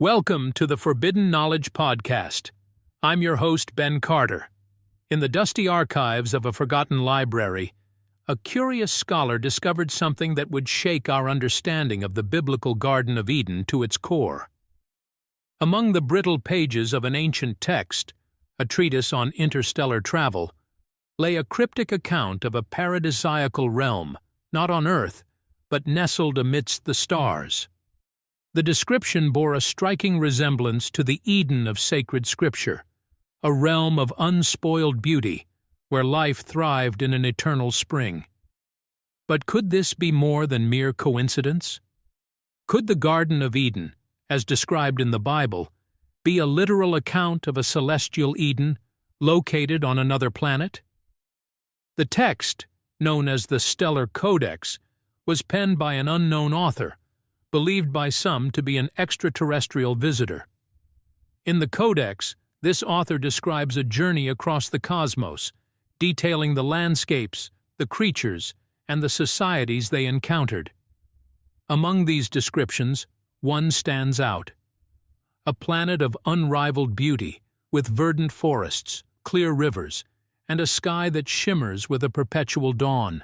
Welcome to the Forbidden Knowledge Podcast. I'm your host, Ben Carter. In the dusty archives of a forgotten library, a curious scholar discovered something that would shake our understanding of the biblical Garden of Eden to its core. Among the brittle pages of an ancient text, a treatise on interstellar travel, lay a cryptic account of a paradisiacal realm, not on Earth, but nestled amidst the stars. The description bore a striking resemblance to the Eden of sacred scripture, a realm of unspoiled beauty, where life thrived in an eternal spring. But could this be more than mere coincidence? Could the Garden of Eden, as described in the Bible, be a literal account of a celestial Eden located on another planet? The text, known as the Stellar Codex, was penned by an unknown author, believed by some to be an extraterrestrial visitor. In the Codex, this author describes a journey across the cosmos, detailing the landscapes, the creatures, and the societies they encountered. Among these descriptions, one stands out. A planet of unrivaled beauty, with verdant forests, clear rivers, and a sky that shimmers with a perpetual dawn.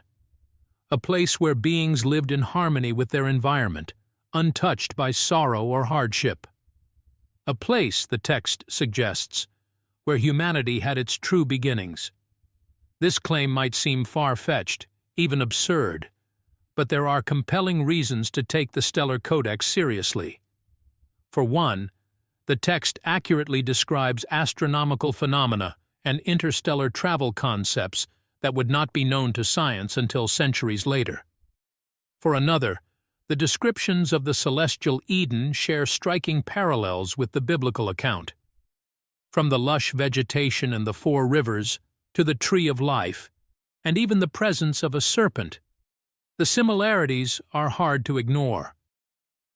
A place where beings lived in harmony with their environment, untouched by sorrow or hardship. A place, the text suggests, where humanity had its true beginnings. This claim might seem far-fetched, even absurd, but there are compelling reasons to take the Stellar Codex seriously. For one, the text accurately describes astronomical phenomena and interstellar travel concepts that would not be known to science until centuries later. For another, the descriptions of the celestial Eden share striking parallels with the biblical account. From the lush vegetation and the four rivers to the tree of life, and even the presence of a serpent, the similarities are hard to ignore.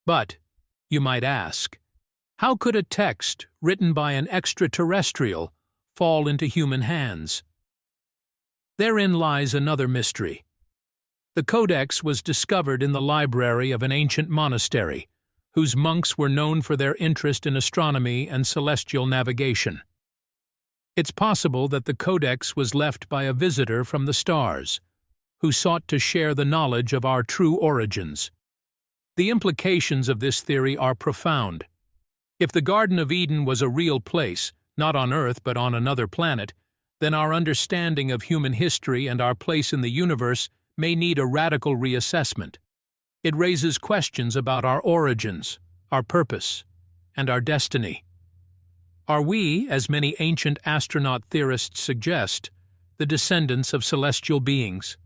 But, you might ask, how could a text written by an extraterrestrial fall into human hands? Therein lies another mystery. The Codex was discovered in the library of an ancient monastery, whose monks were known for their interest in astronomy and celestial navigation. It's possible that the Codex was left by a visitor from the stars, who sought to share the knowledge of our true origins. The implications of this theory are profound. If the Garden of Eden was a real place, not on Earth but on another planet, then our understanding of human history and our place in the universe may need a radical reassessment. It raises questions about our origins, our purpose, and our destiny. Are we, as many ancient astronaut theorists suggest, the descendants of celestial beings?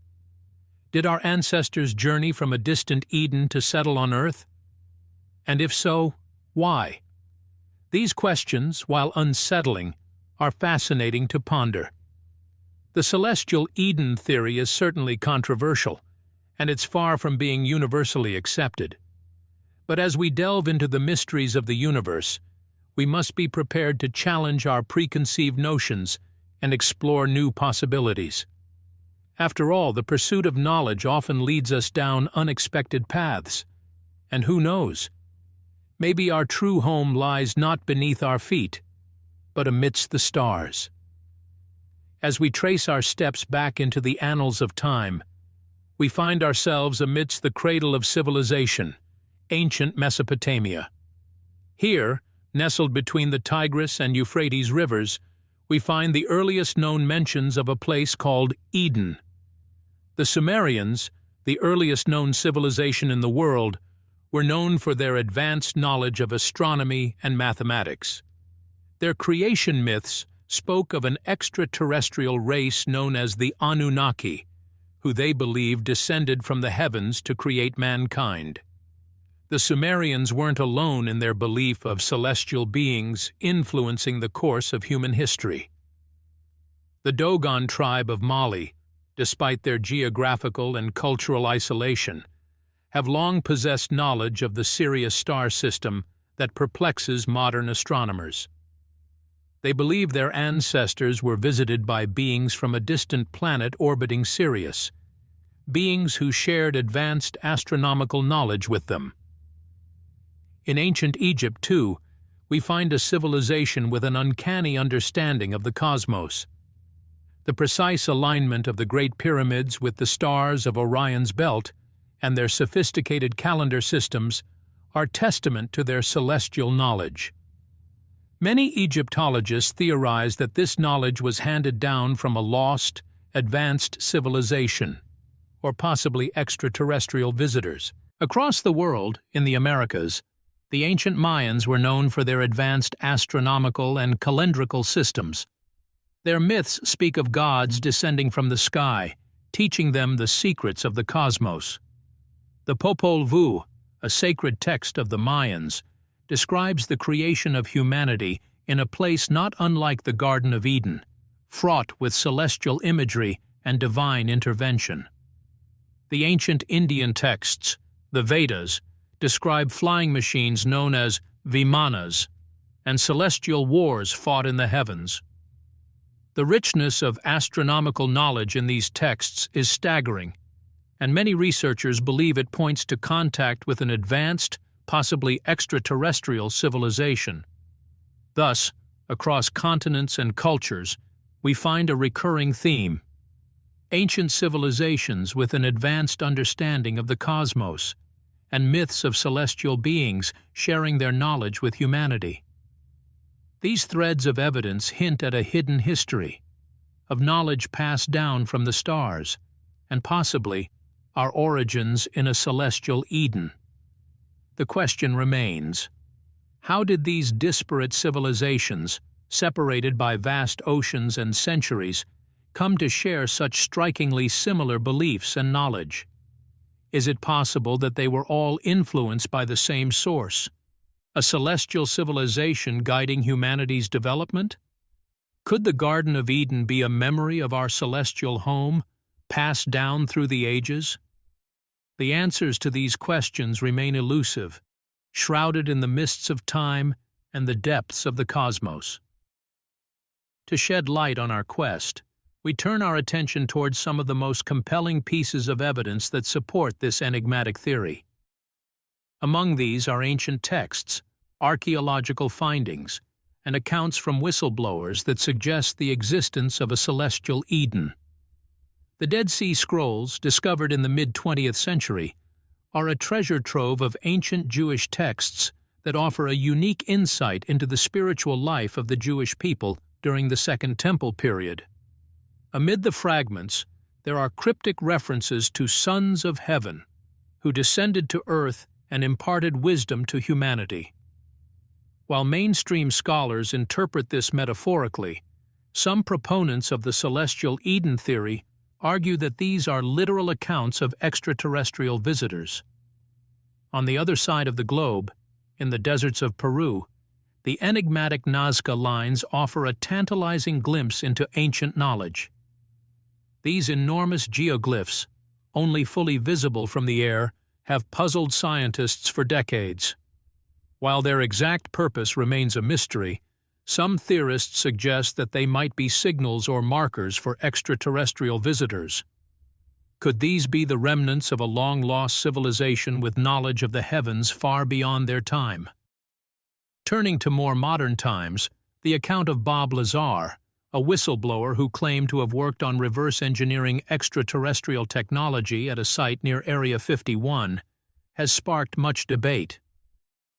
Did our ancestors journey from a distant Eden to settle on Earth? And if so, why? These questions, while unsettling, are fascinating to ponder. The celestial Eden theory is certainly controversial, and it's far from being universally accepted. But as we delve into the mysteries of the universe, we must be prepared to challenge our preconceived notions and explore new possibilities. After all, the pursuit of knowledge often leads us down unexpected paths. And who knows? Maybe our true home lies not beneath our feet, but amidst the stars. As we trace our steps back into the annals of time, we find ourselves amidst the cradle of civilization, ancient Mesopotamia. Here, nestled between the Tigris and Euphrates rivers, we find the earliest known mentions of a place called Eden. The Sumerians, the earliest known civilization in the world, were known for their advanced knowledge of astronomy and mathematics. Their creation myths spoke of an extraterrestrial race known as the Anunnaki, who they believed descended from the heavens to create mankind. The Sumerians weren't alone in their belief of celestial beings influencing the course of human history. The Dogon tribe of Mali, despite their geographical and cultural isolation, have long possessed knowledge of the Sirius star system that perplexes modern astronomers. They believe their ancestors were visited by beings from a distant planet orbiting Sirius, beings who shared advanced astronomical knowledge with them. In ancient Egypt, too, we find a civilization with an uncanny understanding of the cosmos. The precise alignment of the Great Pyramids with the stars of Orion's belt and their sophisticated calendar systems are testament to their celestial knowledge. Many Egyptologists theorize that this knowledge was handed down from a lost, advanced civilization, or possibly extraterrestrial visitors. Across the world, in the Americas, the ancient Mayans were known for their advanced astronomical and calendrical systems. Their myths speak of gods descending from the sky, teaching them the secrets of the cosmos. The Popol Vuh, a sacred text of the Mayans, describes the creation of humanity in a place not unlike the Garden of Eden, fraught with celestial imagery and divine intervention. The ancient Indian texts, the Vedas, describe flying machines known as vimanas and celestial wars fought in the heavens. The richness of astronomical knowledge in these texts is staggering, and many researchers believe it points to contact with an advanced, possibly extraterrestrial civilization. Thus, across continents and cultures, we find a recurring theme: ancient civilizations with an advanced understanding of the cosmos, and myths of celestial beings sharing their knowledge with humanity. These threads of evidence hint at a hidden history, of knowledge passed down from the stars, and possibly our origins in a celestial Eden. The question remains: how did these disparate civilizations, separated by vast oceans and centuries, come to share such strikingly similar beliefs and knowledge? Is it possible that they were all influenced by the same source, a celestial civilization guiding humanity's development? Could the Garden of Eden be a memory of our celestial home, passed down through the ages? The answers to these questions remain elusive, shrouded in the mists of time and the depths of the cosmos. To shed light on our quest, we turn our attention towards some of the most compelling pieces of evidence that support this enigmatic theory. Among these are ancient texts, archaeological findings, and accounts from whistleblowers that suggest the existence of a celestial Eden. The Dead Sea Scrolls, discovered in the mid-20th century, are a treasure trove of ancient Jewish texts that offer a unique insight into the spiritual life of the Jewish people during the Second Temple period. Amid the fragments, there are cryptic references to sons of heaven, who descended to earth and imparted wisdom to humanity. While mainstream scholars interpret this metaphorically, some proponents of the celestial Eden theory argue that these are literal accounts of extraterrestrial visitors. On the other side of the globe, in the deserts of Peru, the enigmatic Nazca lines offer a tantalizing glimpse into ancient knowledge. These enormous geoglyphs, only fully visible from the air, have puzzled scientists for decades. While their exact purpose remains a mystery, some theorists suggest that they might be signals or markers for extraterrestrial visitors. Could these be the remnants of a long-lost civilization with knowledge of the heavens far beyond their time? Turning to more modern times, the account of Bob Lazar, a whistleblower who claimed to have worked on reverse engineering extraterrestrial technology at a site near Area 51, has sparked much debate.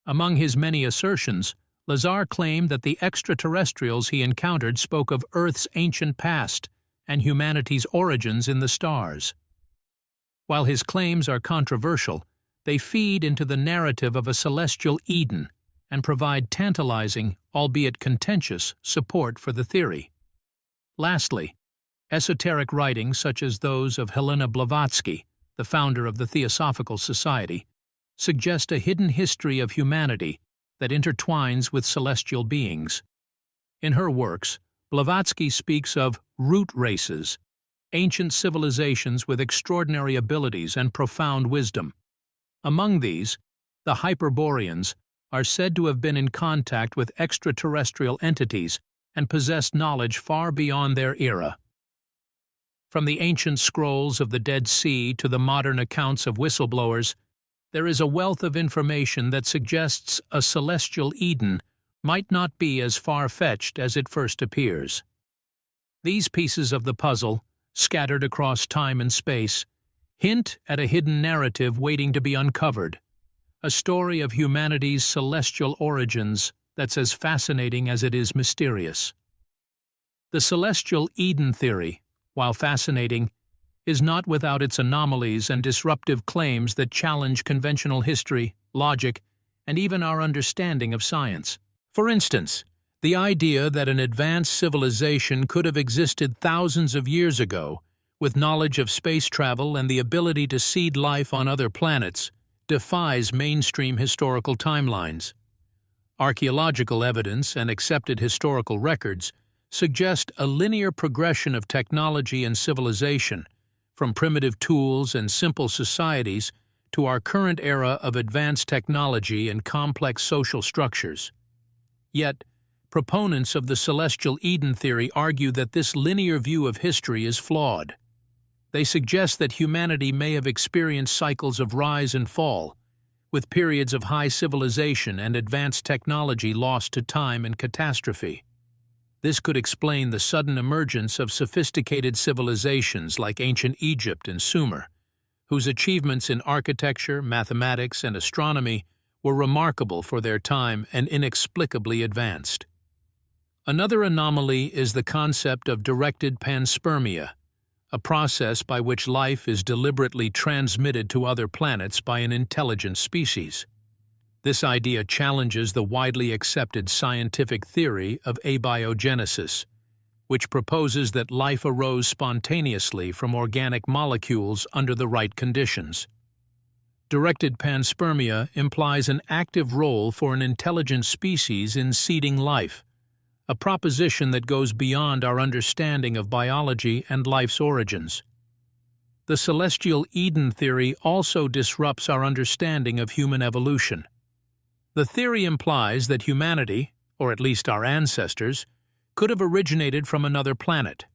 Among his many assertions, Lazar claimed that the extraterrestrials he encountered spoke of Earth's ancient past and humanity's origins in the stars. While his claims are controversial, they feed into the narrative of a celestial Eden and provide tantalizing, albeit contentious, support for the theory. Lastly, esoteric writings such as those of Helena Blavatsky, the founder of the Theosophical Society, suggest a hidden history of humanity that intertwines with celestial beings. In her works, Blavatsky speaks of root races, ancient civilizations with extraordinary abilities and profound wisdom. Among these, the Hyperboreans are said to have been in contact with extraterrestrial entities and possessed knowledge far beyond their era. From the ancient scrolls of the Dead Sea to the modern accounts of whistleblowers, there is a wealth of information that suggests a celestial Eden might not be as far-fetched as it first appears. These pieces of the puzzle, scattered across time and space, hint at a hidden narrative waiting to be uncovered, a story of humanity's celestial origins that's as fascinating as it is mysterious. The celestial Eden theory, while fascinating, is not without its anomalies and disruptive claims that challenge conventional history, logic, and even our understanding of science. For instance, the idea that an advanced civilization could have existed thousands of years ago, with knowledge of space travel and the ability to seed life on other planets, defies mainstream historical timelines. Archaeological evidence and accepted historical records suggest a linear progression of technology and civilization, from primitive tools and simple societies to our current era of advanced technology and complex social structures. Yet, proponents of the celestial Eden theory argue that this linear view of history is flawed. They suggest that humanity may have experienced cycles of rise and fall, with periods of high civilization and advanced technology lost to time and catastrophe. This could explain the sudden emergence of sophisticated civilizations like ancient Egypt and Sumer, whose achievements in architecture, mathematics, and astronomy were remarkable for their time and inexplicably advanced. Another anomaly is the concept of directed panspermia, a process by which life is deliberately transmitted to other planets by an intelligent species. This idea challenges the widely accepted scientific theory of abiogenesis, which proposes that life arose spontaneously from organic molecules under the right conditions. Directed panspermia implies an active role for an intelligent species in seeding life, a proposition that goes beyond our understanding of biology and life's origins. The celestial Eden theory also disrupts our understanding of human evolution. The theory implies that humanity, or at least our ancestors, could have originated from another planet.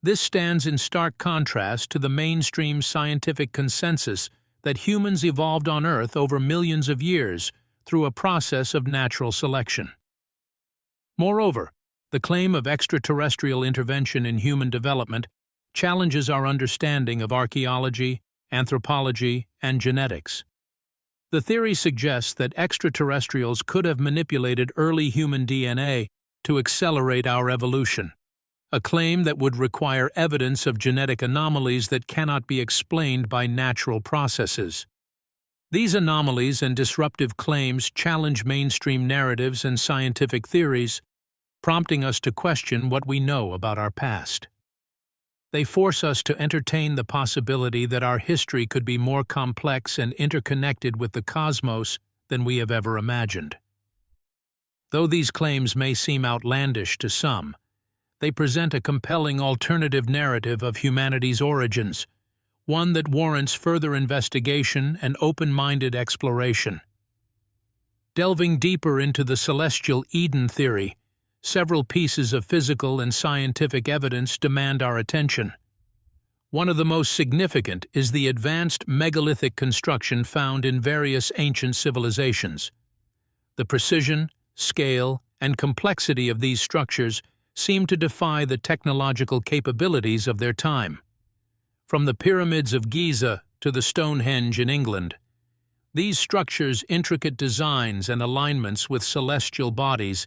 This stands in stark contrast to the mainstream scientific consensus that humans evolved on Earth over millions of years through a process of natural selection. Moreover, the claim of extraterrestrial intervention in human development challenges our understanding of archaeology, anthropology, and genetics. The theory suggests that extraterrestrials could have manipulated early human DNA to accelerate our evolution, a claim that would require evidence of genetic anomalies that cannot be explained by natural processes. These anomalies and disruptive claims challenge mainstream narratives and scientific theories, prompting us to question what we know about our past. They force us to entertain the possibility that our history could be more complex and interconnected with the cosmos than we have ever imagined. Though these claims may seem outlandish to some, they present a compelling alternative narrative of humanity's origins, one that warrants further investigation and open-minded exploration. Delving deeper into the celestial Eden theory, several pieces of physical and scientific evidence demand our attention. One of the most significant is the advanced megalithic construction found in various ancient civilizations. The precision, scale, and complexity of these structures seem to defy the technological capabilities of their time. From the pyramids of Giza to the Stonehenge in England, these structures' intricate designs and alignments with celestial bodies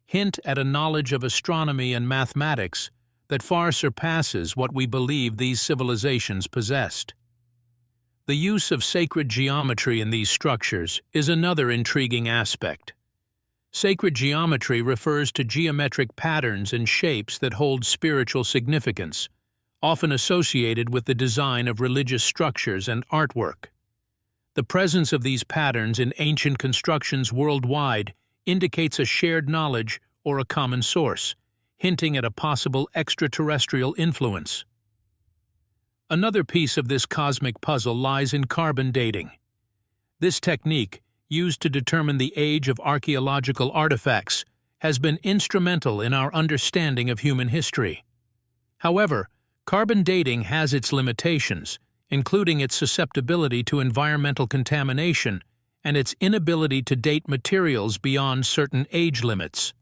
hint at a knowledge of astronomy and mathematics that far surpasses what we believe these civilizations possessed. The use of sacred geometry in these structures is another intriguing aspect. Sacred geometry refers to geometric patterns and shapes that hold spiritual significance, often associated with the design of religious structures and artwork. The presence of these patterns in ancient constructions worldwide indicates a shared knowledge or a common source, hinting at a possible extraterrestrial influence. Another piece of this cosmic puzzle lies in carbon dating. This technique, used to determine the age of archaeological artifacts, has been instrumental in our understanding of human history. However, carbon dating has its limitations, including its susceptibility to environmental contamination and its inability to date materials beyond certain age limits.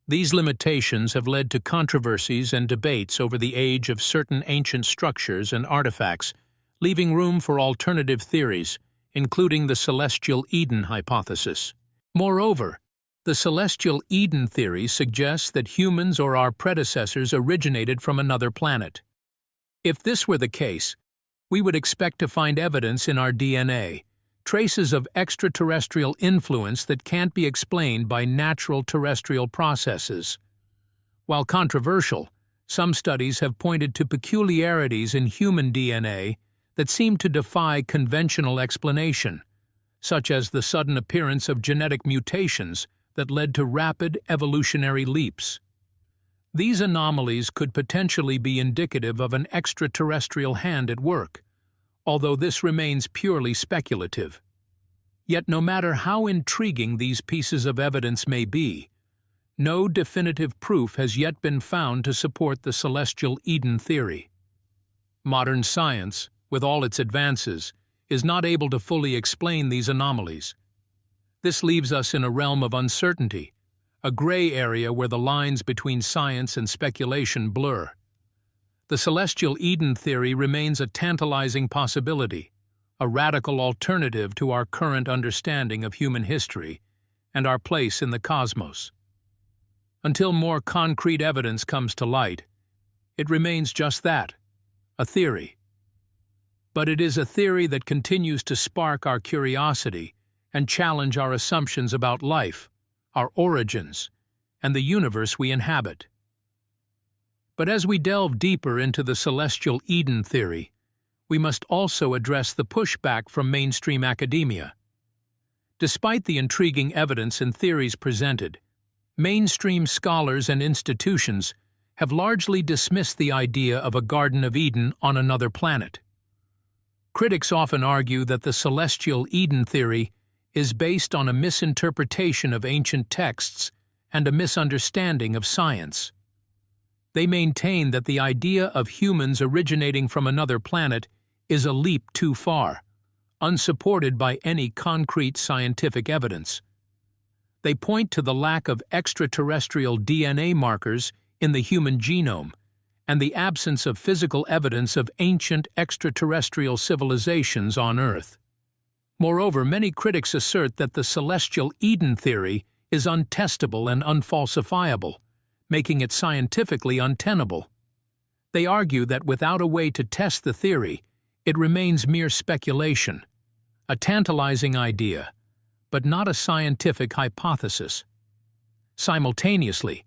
These limitations have led to controversies and debates over the age of certain ancient structures and artifacts, leaving room for alternative theories, including the celestial Eden hypothesis. Moreover, the celestial Eden theory suggests that humans or our predecessors originated from another planet. If this were the case, we would expect to find evidence in our DNA, traces of extraterrestrial influence that can't be explained by natural terrestrial processes. While controversial, some studies have pointed to peculiarities in human DNA that seem to defy conventional explanation, such as the sudden appearance of genetic mutations that led to rapid evolutionary leaps. These anomalies could potentially be indicative of an extraterrestrial hand at work, although this remains purely speculative. Yet no matter how intriguing these pieces of evidence may be, no definitive proof has yet been found to support the celestial Eden theory. Modern science, with all its advances, is not able to fully explain these anomalies. This leaves us in a realm of uncertainty, a gray area where the lines between science and speculation blur. The celestial Eden theory remains a tantalizing possibility, a radical alternative to our current understanding of human history and our place in the cosmos. Until more concrete evidence comes to light, it remains just that, a theory. But it is a theory that continues to spark our curiosity and challenge our assumptions about life, our origins, and the universe we inhabit. But as we delve deeper into the celestial Eden theory, we must also address the pushback from mainstream academia. Despite the intriguing evidence and theories presented, mainstream scholars and institutions have largely dismissed the idea of a Garden of Eden on another planet. Critics often argue that the celestial Eden theory is based on a misinterpretation of ancient texts and a misunderstanding of science. They maintain that the idea of humans originating from another planet is a leap too far, unsupported by any concrete scientific evidence. They point to the lack of extraterrestrial DNA markers in the human genome and the absence of physical evidence of ancient extraterrestrial civilizations on Earth. Moreover, many critics assert that the celestial Eden theory is untestable and unfalsifiable, making it scientifically untenable. They argue that without a way to test the theory, it remains mere speculation, a tantalizing idea, but not a scientific hypothesis. Simultaneously,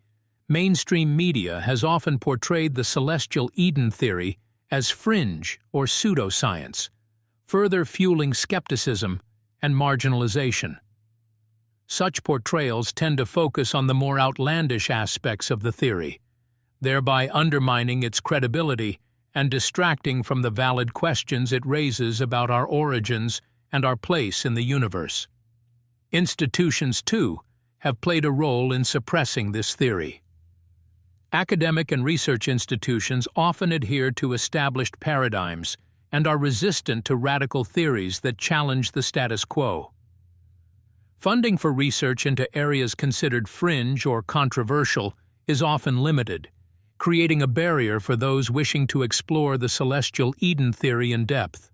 mainstream media has often portrayed the celestial Eden theory as fringe or pseudoscience, further fueling skepticism and marginalization. Such portrayals tend to focus on the more outlandish aspects of the theory, thereby undermining its credibility and distracting from the valid questions it raises about our origins and our place in the universe. Institutions, too, have played a role in suppressing this theory. Academic and research institutions often adhere to established paradigms and are resistant to radical theories that challenge the status quo. Funding for research into areas considered fringe or controversial is often limited, creating a barrier for those wishing to explore the celestial Eden theory in depth.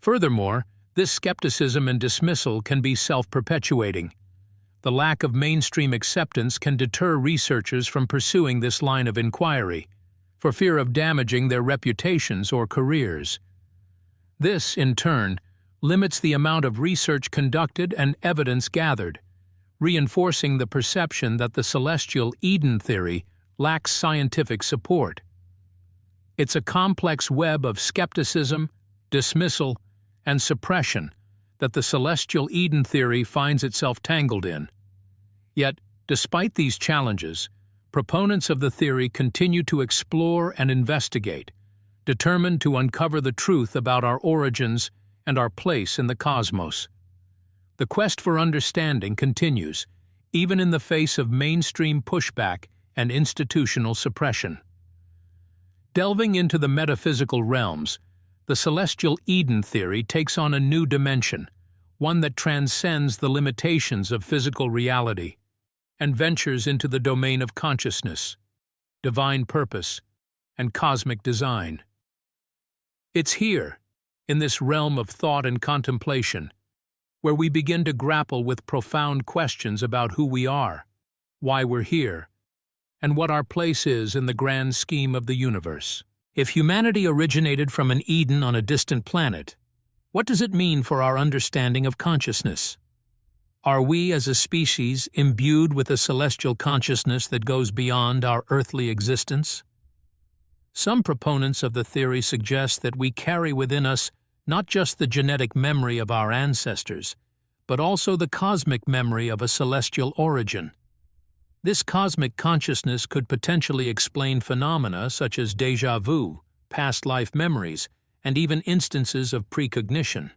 Furthermore, this skepticism and dismissal can be self-perpetuating. The lack of mainstream acceptance can deter researchers from pursuing this line of inquiry, for fear of damaging their reputations or careers. This, in turn, limits the amount of research conducted and evidence gathered, reinforcing the perception that the celestial Eden theory lacks scientific support. It's a complex web of skepticism, dismissal, and suppression that the celestial Eden theory finds itself tangled in. Yet, despite these challenges, proponents of the theory continue to explore and investigate, determined to uncover the truth about our origins and our place in the cosmos. The quest for understanding continues, even in the face of mainstream pushback and institutional suppression. Delving into the metaphysical realms, the celestial Eden theory takes on a new dimension, one that transcends the limitations of physical reality and ventures into the domain of consciousness, divine purpose, and cosmic design. It's here, in this realm of thought and contemplation, where we begin to grapple with profound questions about who we are, why we're here, and what our place is in the grand scheme of the universe. If humanity originated from an Eden on a distant planet, what does it mean for our understanding of consciousness? Are we, as a species, imbued with a celestial consciousness that goes beyond our earthly existence? Some proponents of the theory suggest that we carry within us not just the genetic memory of our ancestors, but also the cosmic memory of a celestial origin. This cosmic consciousness could potentially explain phenomena such as déjà vu, past life memories, and even instances of precognition.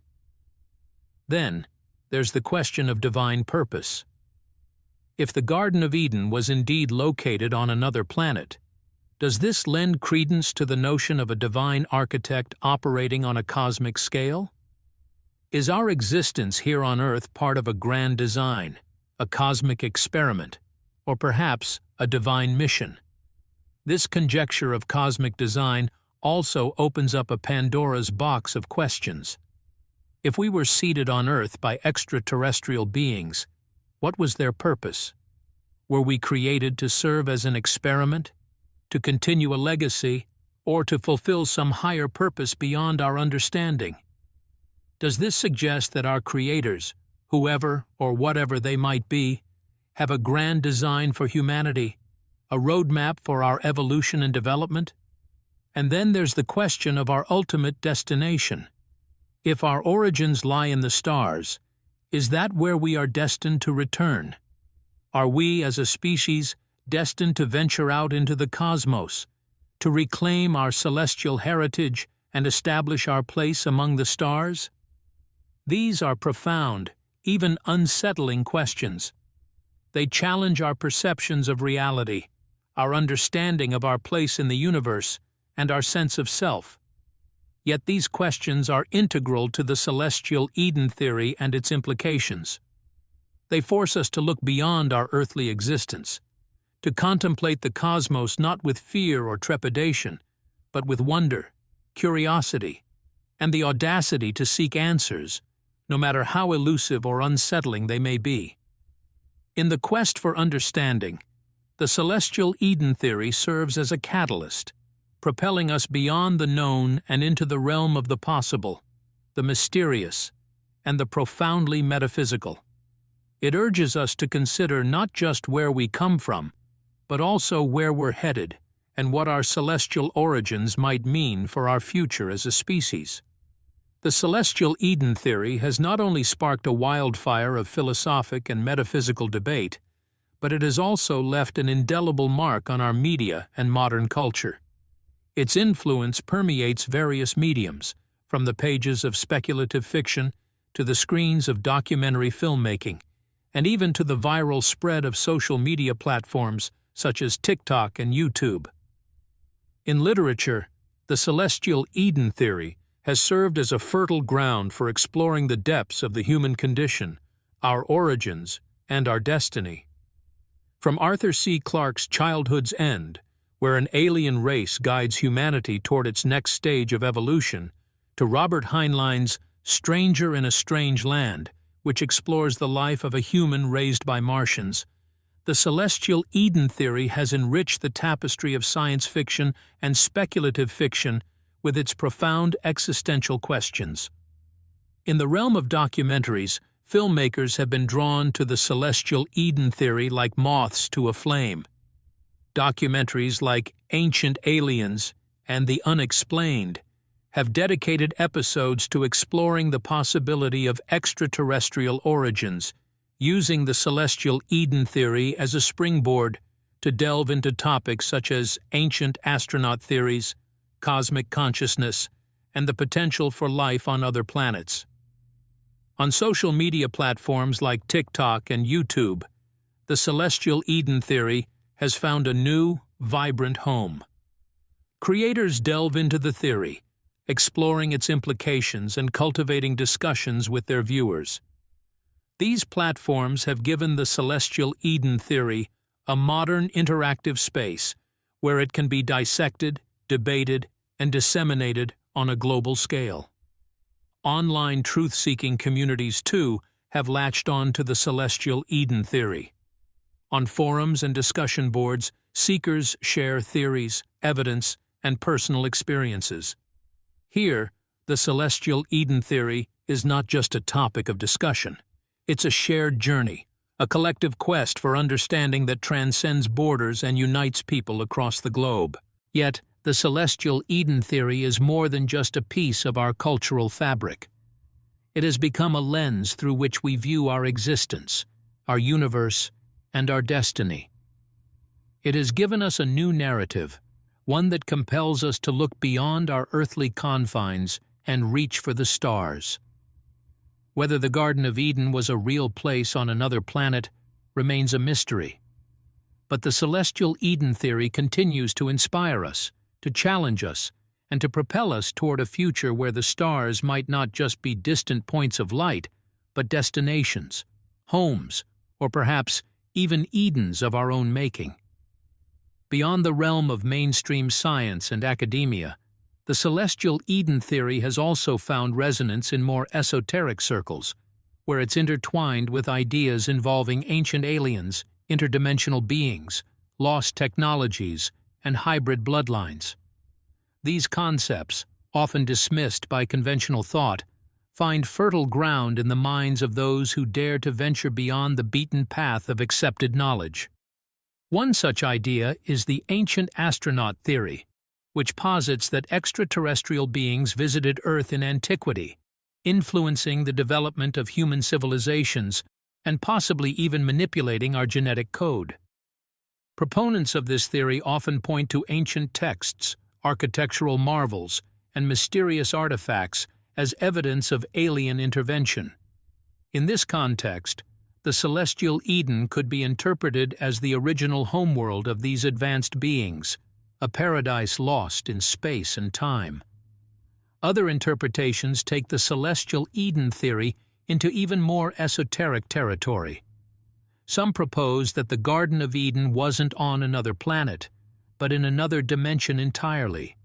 Then, there's the question of divine purpose. If the Garden of Eden was indeed located on another planet, does this lend credence to the notion of a divine architect operating on a cosmic scale? Is our existence here on Earth part of a grand design, a cosmic experiment, or perhaps a divine mission? This conjecture of cosmic design also opens up a Pandora's box of questions. If we were seeded on Earth by extraterrestrial beings, what was their purpose? Were we created to serve as an experiment, to continue a legacy, or to fulfill some higher purpose beyond our understanding? Does this suggest that our creators, whoever or whatever they might be, have a grand design for humanity, a roadmap for our evolution and development? And then there's the question of our ultimate destination. If our origins lie in the stars, is that where we are destined to return? Are we, as a species, destined to venture out into the cosmos, to reclaim our celestial heritage and establish our place among the stars? These are profound, even unsettling questions. They challenge our perceptions of reality, our understanding of our place in the universe, and our sense of self. Yet these questions are integral to the celestial Eden theory and its implications. They force us to look beyond our earthly existence, to contemplate the cosmos not with fear or trepidation, but with wonder, curiosity, and the audacity to seek answers, no matter how elusive or unsettling they may be. In the quest for understanding, the celestial Eden theory serves as a catalyst, propelling us beyond the known and into the realm of the possible, the mysterious, and the profoundly metaphysical. It urges us to consider not just where we come from, but also where we're headed and what our celestial origins might mean for our future as a species. The celestial Eden theory has not only sparked a wildfire of philosophic and metaphysical debate, but it has also left an indelible mark on our media and modern culture. Its influence permeates various mediums, from the pages of speculative fiction to the screens of documentary filmmaking, and even to the viral spread of social media platforms such as TikTok and YouTube. In literature, the celestial Eden theory has served as a fertile ground for exploring the depths of the human condition, our origins, and our destiny. From Arthur C. Clarke's Childhood's End, where an alien race guides humanity toward its next stage of evolution, to Robert Heinlein's Stranger in a Strange Land, which explores the life of a human raised by Martians, the celestial Eden theory has enriched the tapestry of science fiction and speculative fiction with its profound existential questions. In the realm of documentaries, filmmakers have been drawn to the celestial Eden theory like moths to a flame. Documentaries like Ancient Aliens and The Unexplained have dedicated episodes to exploring the possibility of extraterrestrial origins, using the celestial Eden theory as a springboard to delve into topics such as ancient astronaut theories, cosmic consciousness, and the potential for life on other planets. On social media platforms like TikTok and YouTube, the celestial Eden theory has found a new, vibrant home. Creators delve into the theory, exploring its implications and cultivating discussions with their viewers. These platforms have given the celestial Eden theory a modern interactive space where it can be dissected, debated, and disseminated on a global scale. Online truth-seeking communities, too, have latched on to the celestial Eden theory. On forums and discussion boards, seekers share theories, evidence, and personal experiences. Here, the celestial Eden theory is not just a topic of discussion. It's a shared journey, a collective quest for understanding that transcends borders and unites people across the globe. Yet, the celestial Eden theory is more than just a piece of our cultural fabric. It has become a lens through which we view our existence, our universe, and our destiny. It has given us a new narrative, one that compels us to look beyond our earthly confines and reach for the stars. Whether the Garden of Eden was a real place on another planet remains a mystery. But the celestial Eden theory continues to inspire us, to challenge us, and to propel us toward a future where the stars might not just be distant points of light, but destinations, homes, or perhaps even Edens of our own making. Beyond the realm of mainstream science and academia, the celestial Eden theory has also found resonance in more esoteric circles, where it's intertwined with ideas involving ancient aliens, interdimensional beings, lost technologies, and hybrid bloodlines. These concepts, often dismissed by conventional thought, find fertile ground in the minds of those who dare to venture beyond the beaten path of accepted knowledge. One such idea is the ancient astronaut theory, which posits that extraterrestrial beings visited Earth in antiquity, influencing the development of human civilizations and possibly even manipulating our genetic code. Proponents of this theory often point to ancient texts, architectural marvels, and mysterious artifacts as evidence of alien intervention. In this context, the celestial Eden could be interpreted as the original homeworld of these advanced beings, a paradise lost in space and time. Other interpretations take the celestial Eden theory into even more esoteric territory. Some propose that the Garden of Eden wasn't on another planet, but in another dimension entirely.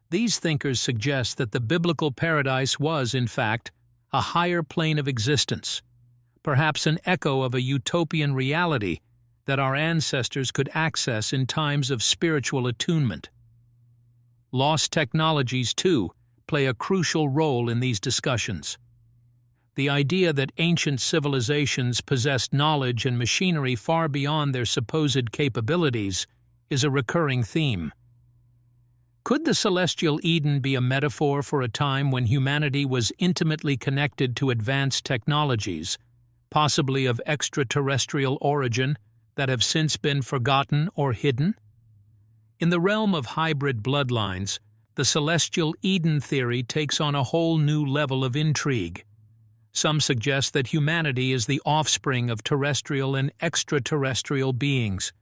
These thinkers suggest that the biblical paradise was, in fact, a higher plane of existence, perhaps an echo of a utopian reality that our ancestors could access in times of spiritual attunement. Lost technologies, too, play a crucial role in these discussions. The idea that ancient civilizations possessed knowledge and machinery far beyond their supposed capabilities is a recurring theme. Could the celestial Eden be a metaphor for a time when humanity was intimately connected to advanced technologies, possibly of extraterrestrial origin, that have since been forgotten or hidden? In the realm of hybrid bloodlines, the celestial Eden theory takes on a whole new level of intrigue. Some suggest that humanity is the offspring of terrestrial and extraterrestrial beings,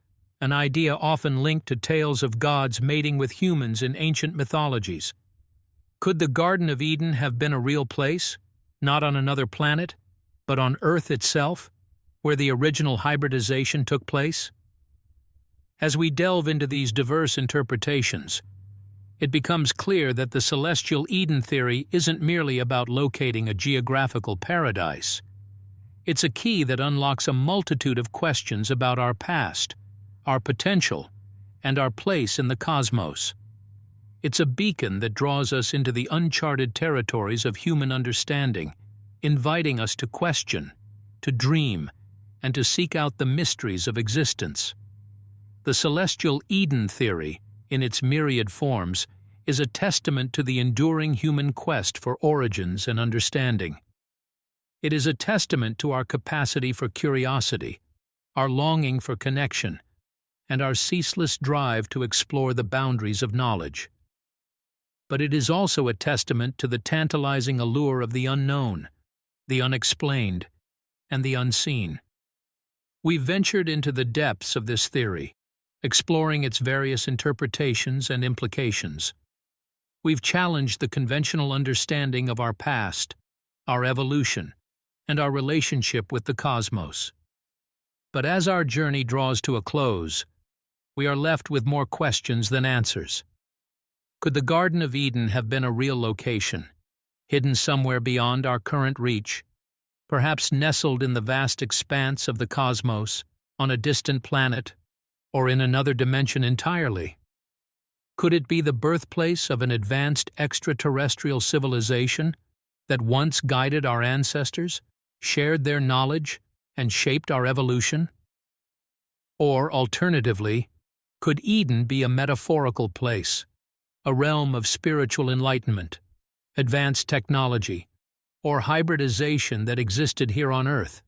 an idea often linked to tales of gods mating with humans in ancient mythologies. Could the Garden of Eden have been a real place, not on another planet, but on Earth itself, where the original hybridization took place? As we delve into these diverse interpretations, it becomes clear that the celestial Eden theory isn't merely about locating a geographical paradise. It's a key that unlocks a multitude of questions about our past, our potential, and our place in the cosmos. It's a beacon that draws us into the uncharted territories of human understanding, inviting us to question, to dream, and to seek out the mysteries of existence. The celestial Eden theory, in its myriad forms, is a testament to the enduring human quest for origins and understanding. It is a testament to our capacity for curiosity, our longing for connection, and our ceaseless drive to explore the boundaries of knowledge. But it is also a testament to the tantalizing allure of the unknown, the unexplained, and the unseen. We've ventured into the depths of this theory, exploring its various interpretations and implications. We've challenged the conventional understanding of our past, our evolution, and our relationship with the cosmos. But as our journey draws to a close, we are left with more questions than answers. Could the Garden of Eden have been a real location, hidden somewhere beyond our current reach, perhaps nestled in the vast expanse of the cosmos, on a distant planet, or in another dimension entirely? Could it be the birthplace of an advanced extraterrestrial civilization that once guided our ancestors, shared their knowledge, and shaped our evolution? Or, alternatively, could Eden be a metaphorical place, a realm of spiritual enlightenment, advanced technology, or hybridization that existed here on Earth,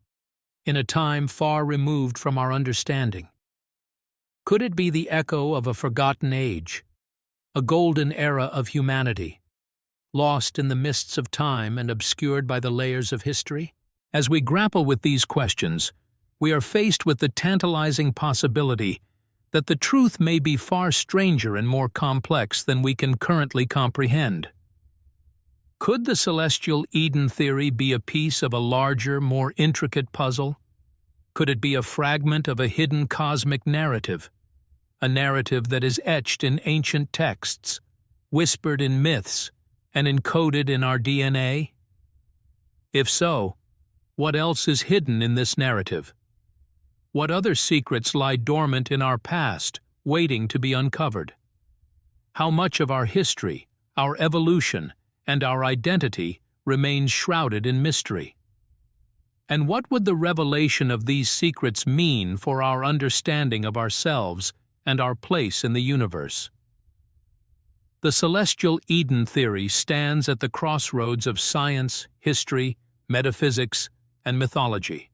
in a time far removed from our understanding? Could it be the echo of a forgotten age, a golden era of humanity, lost in the mists of time and obscured by the layers of history? As we grapple with these questions, we are faced with the tantalizing possibility that the truth may be far stranger and more complex than we can currently comprehend. Could the celestial Eden theory be a piece of a larger, more intricate puzzle? Could it be a fragment of a hidden cosmic narrative, a narrative that is etched in ancient texts, whispered in myths, and encoded in our DNA? If so, what else is hidden in this narrative? What other secrets lie dormant in our past, waiting to be uncovered? How much of our history, our evolution, and our identity remains shrouded in mystery? And what would the revelation of these secrets mean for our understanding of ourselves and our place in the universe? The celestial Eden theory stands at the crossroads of science, history, metaphysics, and mythology.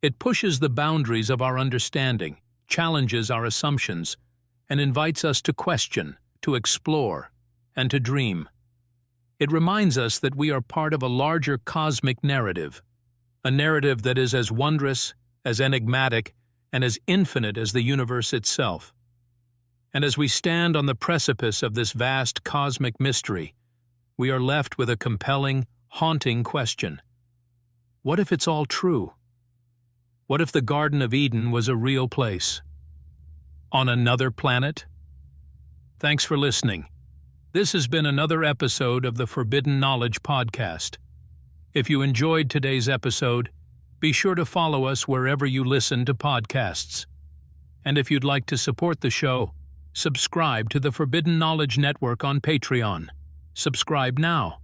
It pushes the boundaries of our understanding, challenges our assumptions, and invites us to question, to explore, and to dream. It reminds us that we are part of a larger cosmic narrative, a narrative that is as wondrous, as enigmatic, and as infinite as the universe itself. And as we stand on the precipice of this vast cosmic mystery, we are left with a compelling, haunting question. What if it's all true? What if the Garden of Eden was a real place? On another planet? Thanks for listening. This has been another episode of the Forbidden Knowledge Podcast. If you enjoyed today's episode, be sure to follow us wherever you listen to podcasts. And if you'd like to support the show, subscribe to the Forbidden Knowledge Network on Patreon. Subscribe now.